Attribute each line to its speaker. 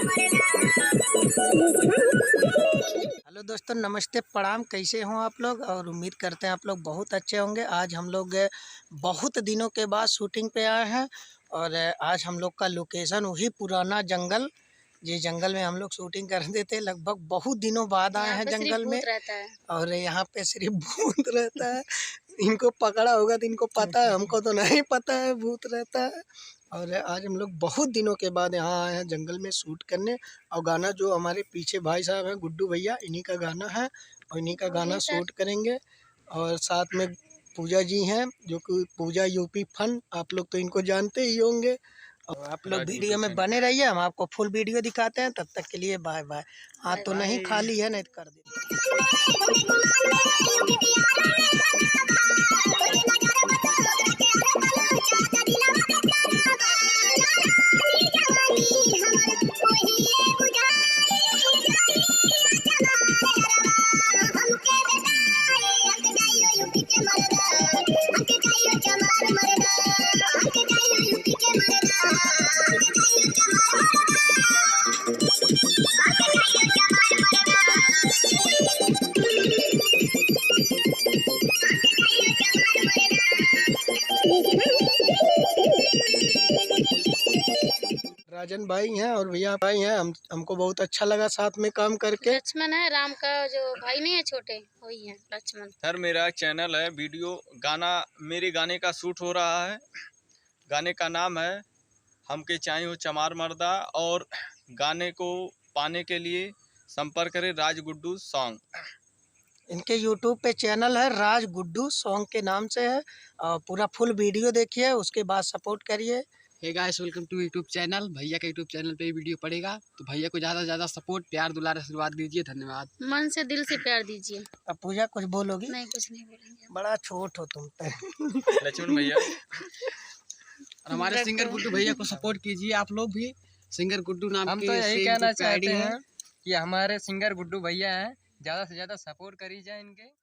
Speaker 1: Hello दोस्तों, नमस्ते, प्रणाम। कैसे हो आप लोग? और उम्मीद करते हैं आप लोग बहुत अच्छे होंगे। आज हम लोग बहुत दिनों के बाद शूटिंग पे आए हैं और आज हम लोग का लोकेशन वही पुराना जंगल, जिस जंगल में हम लोग शूटिंग करते थे। लगभग बहुत दिनों बाद आए हैं जंगल में। और यहाँ पे सिर्फ भूत रहता है। इनको पकड़ा होगा तो इनको पता है, हमको तो नहीं पता है भूत रहता है। और आज हम लोग बहुत दिनों के बाद यहाँ आए हैं जंगल में शूट करने। और गाना जो हमारे पीछे भाई साहब हैं, गुड्डू भैया, इन्हीं का गाना है और इन्हीं का गाना शूट करेंगे। और साथ में पूजा जी हैं, जो कि पूजा यूपी फन, आप लोग तो इनको जानते ही होंगे। और आप लोग वीडियो में बने रहिए, हम आपको फुल वीडियो दिखाते हैं। तब तक के लिए बाय बाय। हाँ तो नहीं खाली है, नहीं कर दे। राजन भाई हैं और भैया भाई हैं। हमको बहुत अच्छा लगा साथ में काम करके।
Speaker 2: लक्ष्मण है, राम का जो भाई नहीं है, छोटे वही है लक्ष्मण।
Speaker 3: सर मेरा चैनल है, वीडियो गाना, मेरे गाने का शूट हो रहा है। गाने का नाम है हमके चाहे हो चमार मर्दा। और गाने को पाने के लिए संपर्क करें राज गुड्डू सॉन्ग।
Speaker 1: इनके यूट्यूब पे चैनल है, राज गुड्डू सॉन्ग के नाम से है। और पूरा फुल वीडियो देखिए, उसके बाद सपोर्ट करिए।
Speaker 4: Hey guys, welcome to YouTube channel. भैया का यूट्यूब चैनल पे वीडियो पड़ेगा, तो भैया को ज़्यादा से ज़्यादा सपोर्ट, प्यार, दुलार, आशीर्वाद दीजिए। धन्यवाद।
Speaker 2: मन से दिल से प्यार दीजिए।
Speaker 1: अब पूजा कुछ बोलोगी?
Speaker 2: नहीं, कुछ नहीं बोलेंगे।
Speaker 1: बड़ा छोट हो तुम पे।
Speaker 3: लक्ष्मण भैया
Speaker 4: और हमारे सिंगर गुड्डू भैया को सपोर्ट कीजिए आप लोग भी। सिंगर गुड्डू नाम
Speaker 5: हम
Speaker 4: के
Speaker 5: तो यही कहना चाहते
Speaker 4: है
Speaker 5: हैं कि हमारे सिंगर गुड्डू भैया हैं, ज़्यादा से ज़्यादा सपोर्ट करी जाए इनके।